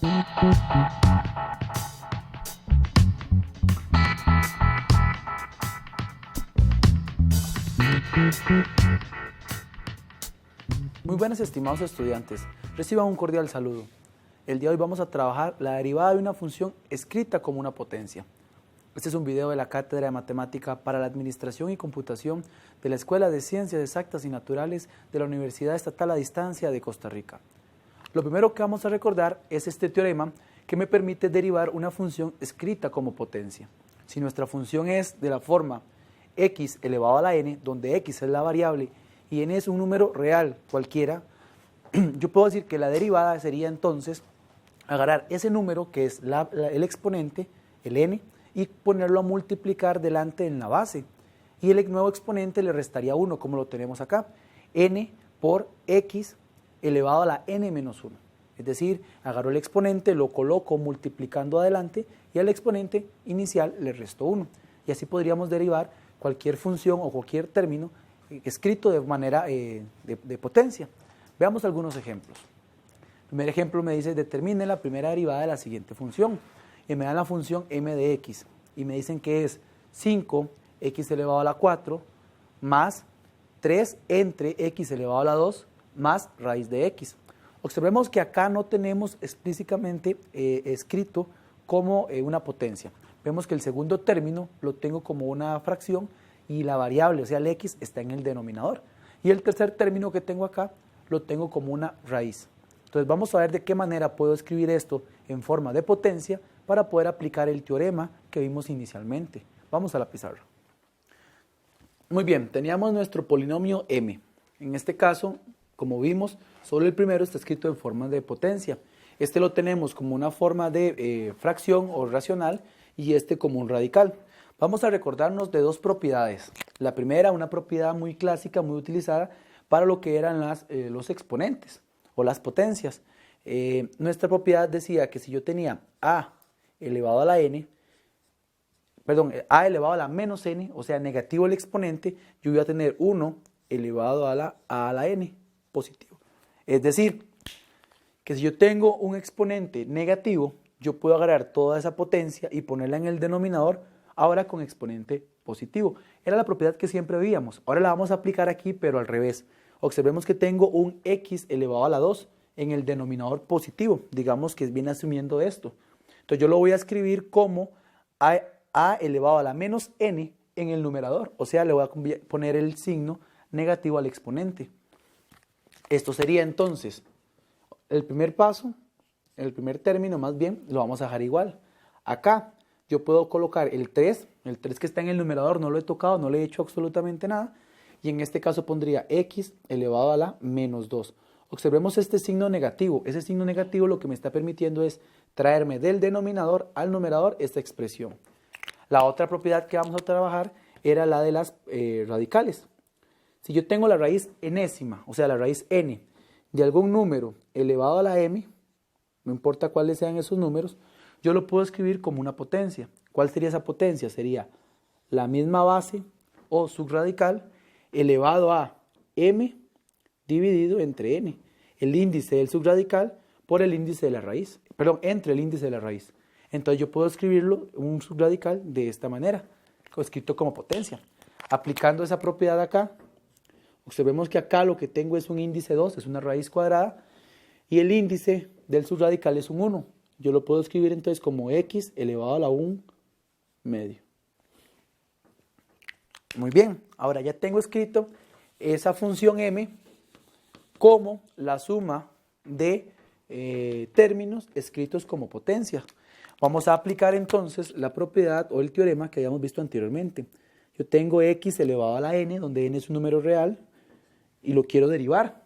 Muy buenas, estimados estudiantes, reciban un cordial saludo. El día de hoy vamos a trabajar la derivada de una función escrita como una potencia. Este es un video de la Cátedra de Matemática para la Administración y Computación de la Escuela de Ciencias Exactas y Naturales de la Universidad Estatal a Distancia de Costa Rica. Lo primero que vamos a recordar es este teorema que me permite derivar una función escrita como potencia. Si nuestra función es de la forma x elevado a la n, donde x es la variable y n es un número real cualquiera, yo puedo decir que la derivada sería entonces agarrar ese número que es el exponente, el n, y ponerlo a multiplicar delante en la base. Y el nuevo exponente le restaría 1, como lo tenemos acá, n por x elevado a la n menos 1. Es decir, agarro el exponente, lo coloco multiplicando adelante y al exponente inicial le resto 1. Y así podríamos derivar cualquier función o cualquier término escrito de manera de potencia. Veamos algunos ejemplos. El primer ejemplo me dice, determine la primera derivada de la siguiente función. Y me dan la función m de x. Y me dicen que es 5x elevado a la 4 más 3 entre x elevado a la 2 más raíz de x. Observemos que acá no tenemos explícitamente escrito como una potencia. Vemos que el segundo término lo tengo como una fracción y la variable, o sea el x, está en el denominador. Y el tercer término que tengo acá lo tengo como una raíz. Entonces vamos a ver de qué manera puedo escribir esto en forma de potencia para poder aplicar el teorema que vimos inicialmente. Vamos a la pizarra. Muy bien, teníamos nuestro polinomio m. En este caso, como vimos, solo el primero está escrito en forma de potencia. Este lo tenemos como una forma de fracción o racional y este como un radical. Vamos a recordarnos de dos propiedades. La primera, una propiedad muy clásica, muy utilizada para lo que eran los exponentes o las potencias. Nuestra propiedad decía que si yo tenía a elevado a la n, a elevado a la menos n, o sea, negativo el exponente, yo voy a tener 1 elevado a la n, positivo. Es decir, que si yo tengo un exponente negativo, yo puedo agarrar toda esa potencia y ponerla en el denominador, ahora con exponente positivo. Era la propiedad que siempre veíamos. Ahora la vamos a aplicar aquí, pero al revés. Observemos que tengo un x elevado a la 2 en el denominador positivo. Digamos que viene asumiendo esto. Entonces yo lo voy a escribir como a elevado a la menos n en el numerador. O sea, le voy a poner el signo negativo al exponente. Esto sería entonces el primer paso, el primer término más bien, lo vamos a dejar igual. Acá yo puedo colocar el 3 que está en el numerador, no lo he tocado, no le he hecho absolutamente nada. Y en este caso pondría x elevado a la menos 2. Observemos este signo negativo. Ese signo negativo lo que me está permitiendo es traerme del denominador al numerador esta expresión. La otra propiedad que vamos a trabajar era la de las radicales. Si yo tengo la raíz enésima, o sea la raíz n, de algún número elevado a la m, no importa cuáles sean esos números, yo lo puedo escribir como una potencia. ¿Cuál sería esa potencia? Sería la misma base o subradical elevado a m dividido entre n, el índice del subradical por el índice de la raíz, perdón, entre el índice de la raíz. Entonces yo puedo escribirlo, un subradical, de esta manera, escrito como potencia. Aplicando esa propiedad acá, observemos que acá lo que tengo es un índice 2, es una raíz cuadrada, y el índice del subradical es un 1. Yo lo puedo escribir entonces como x elevado a la 1 medio. Muy bien, ahora ya tengo escrito esa función m como la suma de términos escritos como potencia. Vamos a aplicar entonces la propiedad o el teorema que habíamos visto anteriormente. Yo tengo x elevado a la n, donde n es un número real, y lo quiero derivar.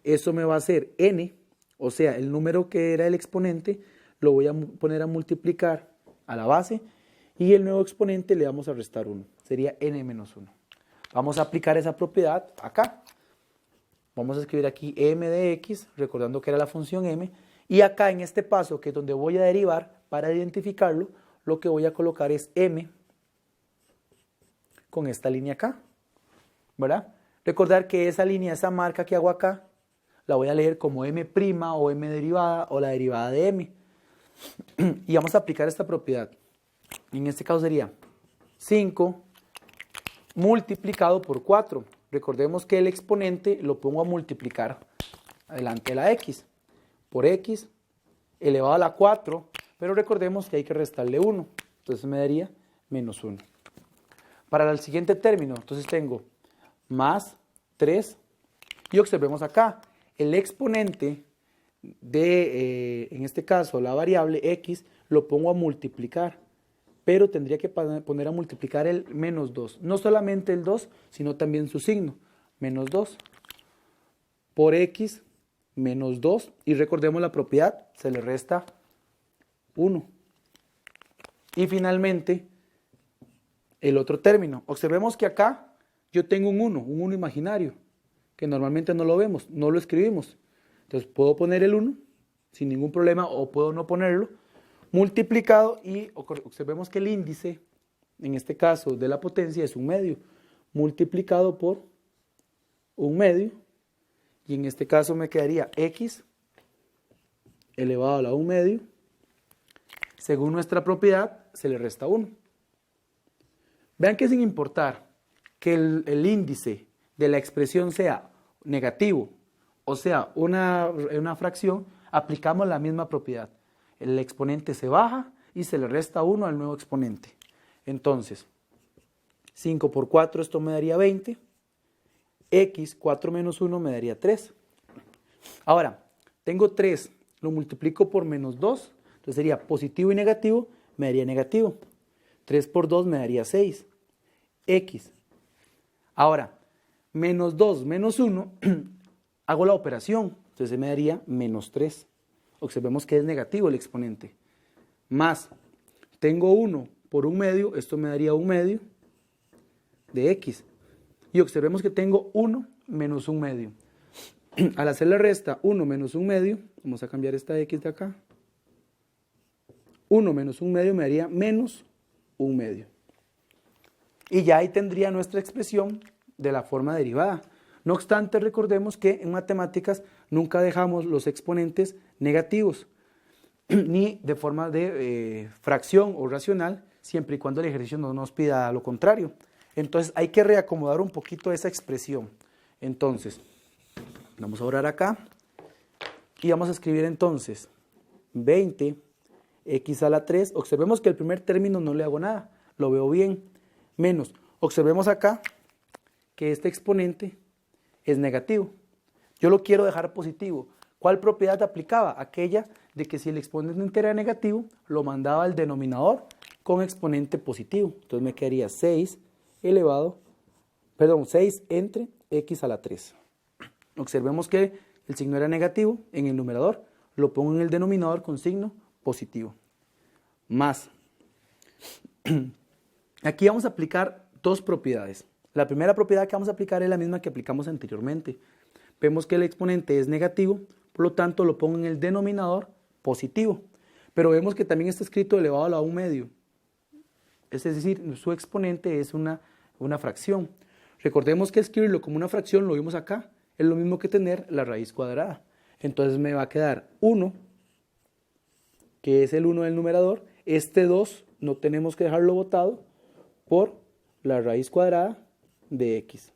Eso me va a hacer n, o sea, el número que era el exponente, lo voy a poner a multiplicar a la base, y el nuevo exponente le vamos a restar 1. Sería n menos 1. Vamos a aplicar esa propiedad acá. Vamos a escribir aquí m de x, recordando que era la función m, y acá en este paso, que es donde voy a derivar, para identificarlo, lo que voy a colocar es m con esta línea acá, ¿verdad? Recordar que esa línea, esa marca que hago acá, la voy a leer como m' o m derivada o la derivada de m. Y vamos a aplicar esta propiedad. En este caso sería 5 multiplicado por 4. Recordemos que el exponente lo pongo a multiplicar adelante de la x. Por x elevado a la 4, pero recordemos que hay que restarle 1. Entonces me daría menos 1. Para el siguiente término, entonces tengo más 3. Y observemos acá, el exponente de, en este caso, la variable x, lo pongo a multiplicar. Pero tendría que poner a multiplicar el menos 2. No solamente el 2, sino también su signo. Menos 2 por x menos 2. Y recordemos la propiedad, se le resta 1. Y finalmente, el otro término. Observemos que acá yo tengo un 1 imaginario, que normalmente no lo vemos, no lo escribimos. Entonces puedo poner el 1 sin ningún problema o puedo no ponerlo. Multiplicado y observemos que el índice, en este caso de la potencia, es 1/2, multiplicado por 1/2, y en este caso me quedaría x elevado a la 1/2, según nuestra propiedad se le resta 1. Vean que sin importar que el índice de la expresión sea negativo o sea una fracción, aplicamos la misma propiedad. El exponente se baja y se le resta 1 al nuevo exponente. Entonces, 5 por 4, esto me daría 20. X, 4 menos 1 me daría 3. Ahora, tengo 3, lo multiplico por menos 2. Entonces sería positivo y negativo, me daría negativo. 3 por 2 me daría 6. X. Ahora, menos 2 menos 1, hago la operación. Entonces me daría menos 3. Observemos que es negativo el exponente. Más, tengo 1 por 1/2, esto me daría 1/2 de x. Y observemos que tengo 1 menos 1/2. Al hacer la resta 1 menos 1/2, vamos a cambiar esta x de acá. 1 menos 1/2 me daría menos 1/2. Y ya ahí tendría nuestra expresión de la forma derivada. No obstante, recordemos que en matemáticas nunca dejamos los exponentes negativos, ni de forma de fracción o racional, siempre y cuando el ejercicio no nos pida lo contrario. Entonces hay que reacomodar un poquito esa expresión. Entonces, vamos a orar acá y vamos a escribir entonces 20 x a la 3. Observemos que el primer término no le hago nada, lo veo bien, menos. Observemos acá que este exponente es negativo. Yo lo quiero dejar positivo. ¿Cuál propiedad aplicaba? Aquella de que si el exponente era negativo, lo mandaba al denominador con exponente positivo. Entonces me quedaría 6 entre x a la 3. Observemos que el signo era negativo en el numerador, lo pongo en el denominador con signo positivo. Más. Aquí vamos a aplicar dos propiedades. La primera propiedad que vamos a aplicar es la misma que aplicamos anteriormente. Vemos que el exponente es negativo, por lo tanto lo pongo en el denominador positivo. Pero vemos que también está escrito elevado a la 1/2. Es decir, su exponente es una fracción. Recordemos que escribirlo como una fracción, lo vimos acá, es lo mismo que tener la raíz cuadrada. Entonces me va a quedar 1, que es el 1 del numerador. Este 2 no tenemos que dejarlo botado por la raíz cuadrada de x.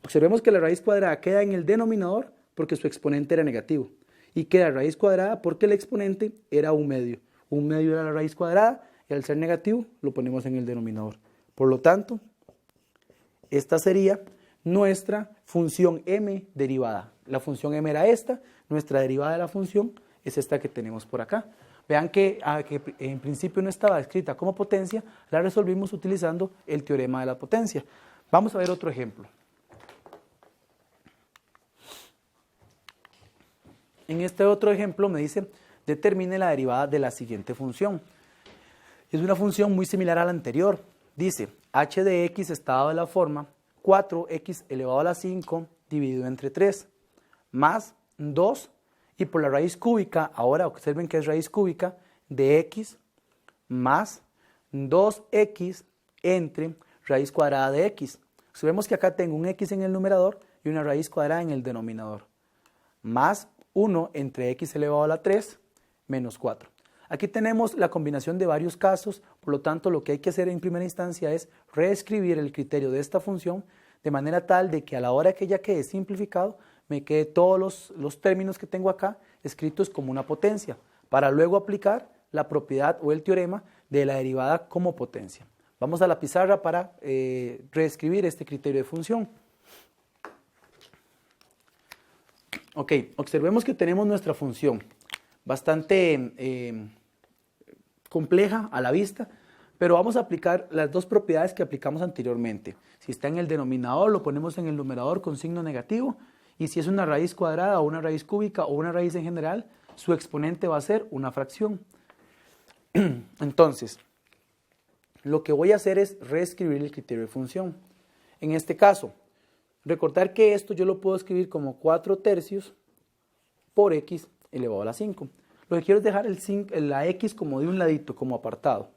Observemos que la raíz cuadrada queda en el denominador porque su exponente era negativo. Y queda raíz cuadrada porque el exponente era 1/2. 1/2 era la raíz cuadrada y al ser negativo lo ponemos en el denominador. Por lo tanto, esta sería nuestra función m derivada. La función m era esta, nuestra derivada de la función es esta que tenemos por acá. Vean que en principio no estaba escrita como potencia, la resolvimos utilizando el teorema de la potencia. Vamos a ver otro ejemplo. En este otro ejemplo me dice, determine la derivada de la siguiente función. Es una función muy similar a la anterior. Dice, h de x está dado de la forma 4x elevado a la 5 dividido entre 3, más 2, y por la raíz cúbica, ahora observen que es raíz cúbica, de x más 2x entre raíz cuadrada de x. Vemos que acá tengo un x en el numerador y una raíz cuadrada en el denominador. más 1 entre x elevado a la 3 menos 4. Aquí tenemos la combinación de varios casos, por lo tanto lo que hay que hacer en primera instancia es reescribir el criterio de esta función de manera tal de que a la hora que ya quede simplificado, me quede todos los términos que tengo acá escritos como una potencia, para luego aplicar la propiedad o el teorema de la derivada como potencia. Vamos a la pizarra para reescribir este criterio de función. Ok, observemos que tenemos nuestra función bastante compleja a la vista, pero vamos a aplicar las dos propiedades que aplicamos anteriormente. Si está en el denominador, lo ponemos en el numerador con signo negativo, y si es una raíz cuadrada o una raíz cúbica o una raíz en general, su exponente va a ser una fracción. Entonces, lo que voy a hacer es reescribir el criterio de función. En este caso, recordar que esto yo lo puedo escribir como 4 tercios por x elevado a la 5. Lo que quiero es dejar la x como de un ladito, como apartado.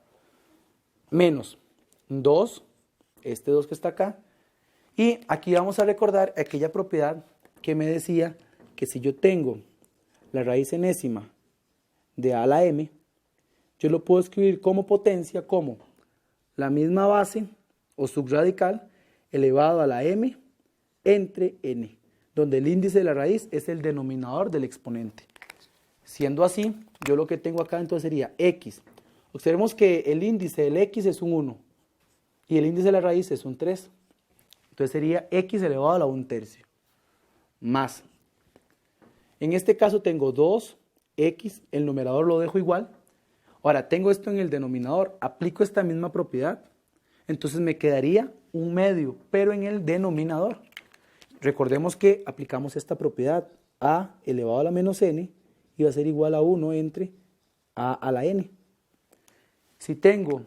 Menos 2, este 2 que está acá. Y aquí vamos a recordar aquella propiedad que me decía que si yo tengo la raíz enésima de a a la m, yo lo puedo escribir como potencia, como la misma base o subradical elevado a la m entre n, donde el índice de la raíz es el denominador del exponente. Siendo así, yo lo que tengo acá entonces sería x. Observemos que el índice del x es un 1 y el índice de la raíz es un 3. Entonces sería x elevado a la 1 tercio más. En este caso tengo 2x, el numerador lo dejo igual. Ahora tengo esto en el denominador, aplico esta misma propiedad, entonces me quedaría 1 medio, pero en el denominador. Recordemos que aplicamos esta propiedad, a elevado a la menos n, y va a ser igual a 1 entre a a la n. Si tengo,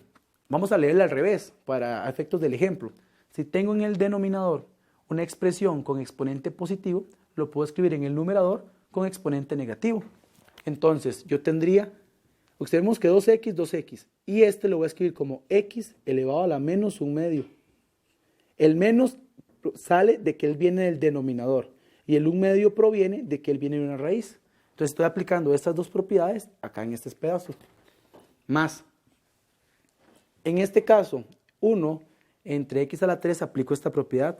vamos a leerla al revés, para efectos del ejemplo. Si tengo en el denominador una expresión con exponente positivo, lo puedo escribir en el numerador con exponente negativo. Entonces, yo tendría, observemos que 2x, 2x, y este lo voy a escribir como x elevado a la menos 1 medio. El menos sale de que él viene del denominador, y el 1 medio proviene de que él viene de una raíz. Entonces estoy aplicando estas dos propiedades acá en estos pedazos. Más, en este caso, 1 entre x a la 3 aplico esta propiedad.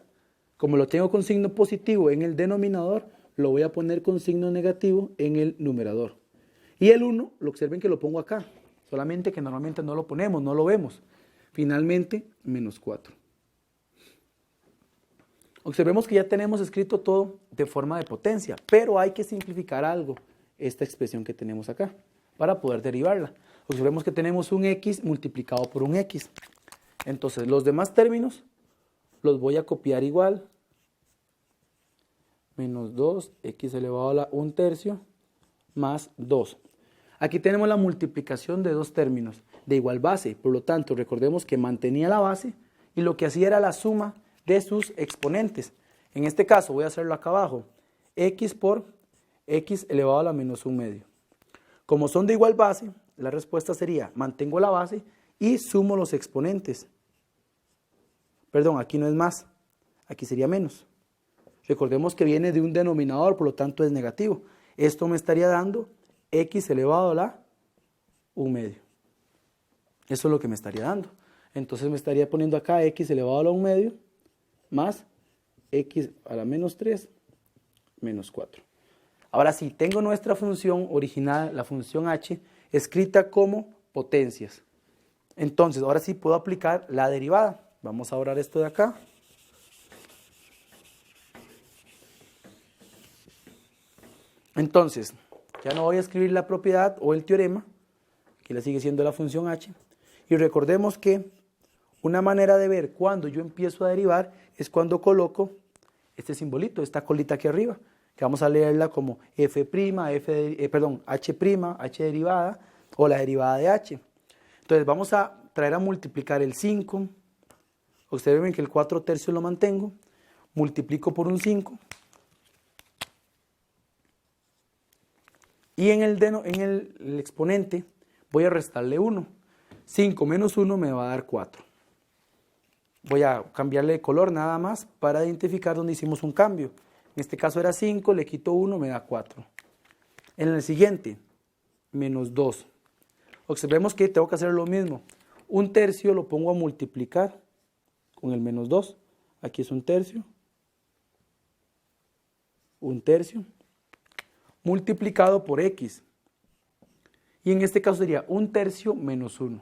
Como lo tengo con signo positivo en el denominador, lo voy a poner con signo negativo en el numerador. Y el 1, lo observen que lo pongo acá, solamente que normalmente no lo ponemos, no lo vemos. Finalmente, menos 4. Observemos que ya tenemos escrito todo de forma de potencia, pero hay que simplificar algo, esta expresión que tenemos acá, para poder derivarla. Observemos que tenemos un x multiplicado por un x. Entonces, los demás términos los voy a copiar igual. Menos 2x elevado a la 1 tercio más 2. Aquí tenemos la multiplicación de dos términos de igual base. Por lo tanto, recordemos que mantenía la base y lo que hacía era la suma de sus exponentes. En este caso, voy a hacerlo acá abajo. X por x elevado a la menos 1 medio. Como son de igual base, la respuesta sería, mantengo la base y sumo los exponentes. Perdón, aquí no es más, aquí sería menos. Recordemos que viene de un denominador, por lo tanto es negativo. Esto me estaría dando x elevado a la 1 medio. Eso es lo que me estaría dando. Entonces me estaría poniendo acá x elevado a la 1 medio más x a la menos 3 menos 4. Ahora sí, tengo nuestra función original, la función h, escrita como potencias. Entonces, ahora sí puedo aplicar la derivada. Vamos a borrar esto de acá. Entonces, ya no voy a escribir la propiedad o el teorema, que la sigue siendo la función h. Y recordemos que una manera de ver cuando yo empiezo a derivar es cuando coloco este simbolito, esta colita aquí arriba, que vamos a leerla como h', h derivada o la derivada de h. Entonces vamos a traer a multiplicar el 5. Observen que el 4 tercios lo mantengo, multiplico por un 5 y en el exponente voy a restarle 1. 5 menos 1 me va a dar 4. Voy a cambiarle de color nada más para identificar dónde hicimos un cambio. En este caso era 5, le quito 1, me da 4. En el siguiente, menos 2. Observemos que tengo que hacer lo mismo. Un tercio lo pongo a multiplicar con el menos 2. Aquí es un tercio, multiplicado por x. Y en este caso sería un tercio menos 1.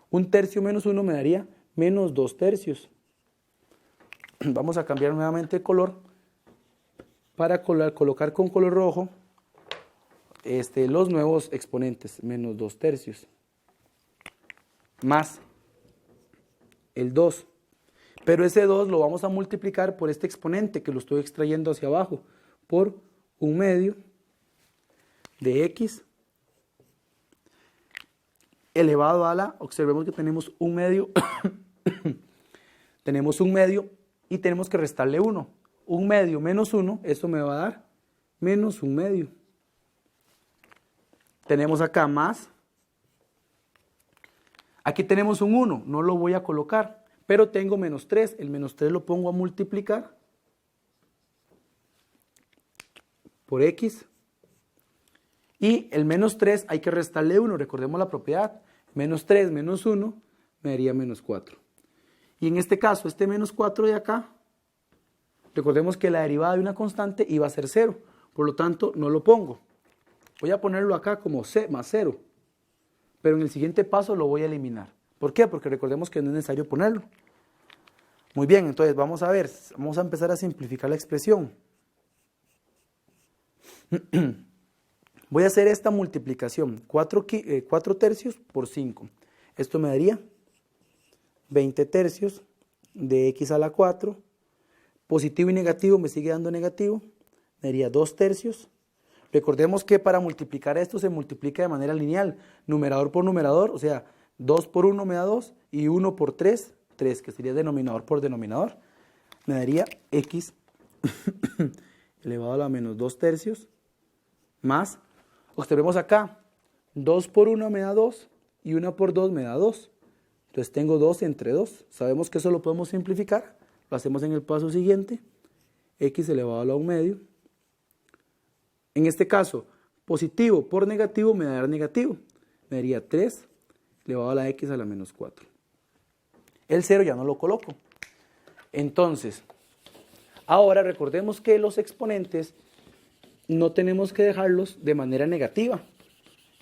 Un tercio menos 1 me daría menos 2 tercios. Vamos a cambiar nuevamente de color para colocar con color rojo los nuevos exponentes. Menos 2 tercios. Más el 2. Pero ese 2 lo vamos a multiplicar por este exponente que lo estoy extrayendo hacia abajo. Por 1/2 de x elevado a la, observemos que tenemos 1/2, tenemos 1/2 y tenemos que restarle 1. 1/2 menos 1, eso me va a dar menos 1/2. Tenemos acá más. Aquí tenemos un 1, no lo voy a colocar, pero tengo menos 3. El menos 3 lo pongo a multiplicar por x. Y el menos 3 hay que restarle 1, recordemos la propiedad. Menos 3 menos 1 me daría menos 4. Y en este caso, este menos 4 de acá, recordemos que la derivada de una constante iba a ser 0. Por lo tanto, no lo pongo. Voy a ponerlo acá como c más 0. Pero en el siguiente paso lo voy a eliminar. ¿Por qué? Porque recordemos que no es necesario ponerlo. Muy bien, entonces vamos a ver, vamos a empezar a simplificar la expresión. Voy a hacer esta multiplicación, 4 tercios por 5. Esto me daría 20 tercios de x a la 4. Positivo y negativo me sigue dando negativo. Me daría 2 tercios. Recordemos que para multiplicar esto se multiplica de manera lineal, numerador por numerador, o sea, 2 por 1 me da 2 y 1 por 3, 3, que sería denominador por denominador. Me daría x elevado a la menos 2 tercios más, observemos acá, 2 por 1 me da 2 y 1 por 2 me da 2. Entonces tengo 2 entre 2. Sabemos que eso lo podemos simplificar. Lo hacemos en el paso siguiente. X elevado a la 1/2. En este caso, positivo por negativo me dará negativo. Me daría 3 elevado a la x a la menos 4. El 0 ya no lo coloco. Entonces, ahora recordemos que los exponentes no tenemos que dejarlos de manera negativa,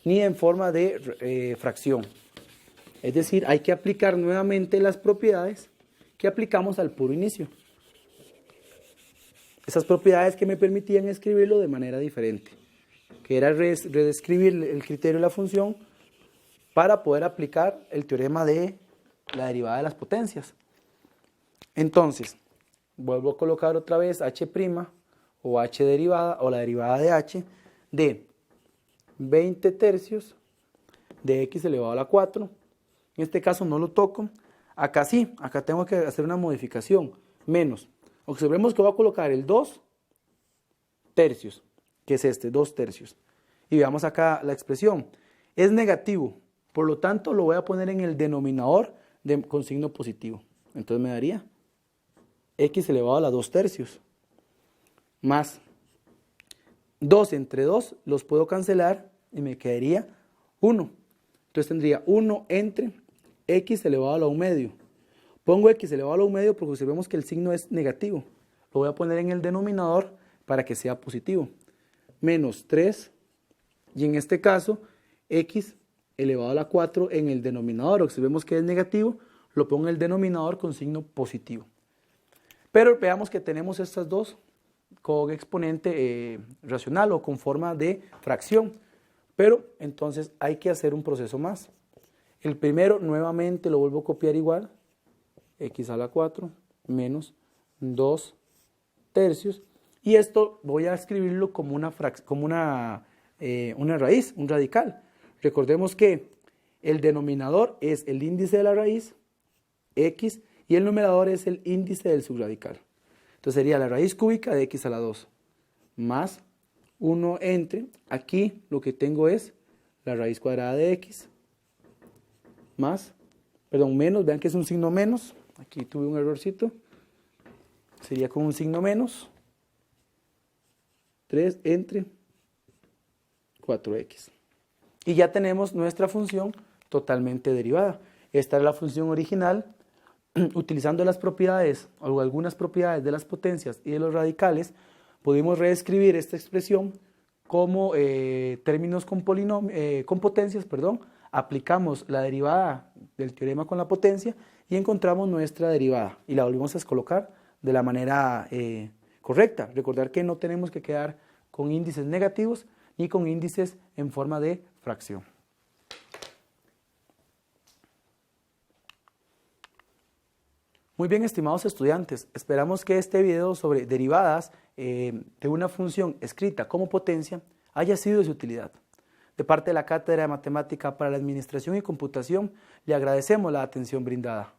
ni en forma de fracción. Es decir, hay que aplicar nuevamente las propiedades que aplicamos al puro inicio. Esas propiedades que me permitían escribirlo de manera diferente, que era redescribir el criterio de la función para poder aplicar el teorema de la derivada de las potencias. Entonces, vuelvo a colocar otra vez h' o h derivada o la derivada de h de 20 tercios de x elevado a la 4. En este caso no lo toco. Acá sí, acá tengo que hacer una modificación, menos. Observemos que voy a colocar el 2 tercios, que es este, 2 tercios. Y veamos acá la expresión. Es negativo, por lo tanto lo voy a poner en el denominador con signo positivo. Entonces me daría x elevado a la 2 tercios. Más 2 entre 2 los puedo cancelar y me quedaría 1. Entonces tendría 1 entre x elevado a la 1/2. Pongo x elevado a la 1/2 porque observemos que el signo es negativo. Lo voy a poner en el denominador para que sea positivo. Menos 3 y en este caso x elevado a la 4 en el denominador. Observemos que es negativo, lo pongo en el denominador con signo positivo. Pero veamos que tenemos estas dos con exponente racional o con forma de fracción. Pero entonces hay que hacer un proceso más. El primero nuevamente lo vuelvo a copiar igual. X a la 4 menos 2 tercios. Y esto voy a escribirlo como una raíz, un radical. Recordemos que el denominador es el índice de la raíz, x, y el numerador es el índice del subradical. Entonces sería la raíz cúbica de x a la 2 más 1 entre, aquí lo que tengo es la raíz cuadrada de x menos, vean que es un signo menos, aquí tuve un errorcito, sería con un signo menos, 3 entre 4x. Y ya tenemos nuestra función totalmente derivada. Esta es la función original. Utilizando las propiedades o algunas propiedades de las potencias y de los radicales, pudimos reescribir esta expresión como términos con potencias, aplicamos la derivada del teorema con la potencia y encontramos nuestra derivada y la volvimos a colocar de la manera correcta. Recordar que no tenemos que quedar con índices negativos ni con índices en forma de fracción. Muy bien, estimados estudiantes, esperamos que este video sobre derivadas de una función escrita como potencia haya sido de su utilidad. De parte de la Cátedra de Matemática para la Administración y Computación, le agradecemos la atención brindada.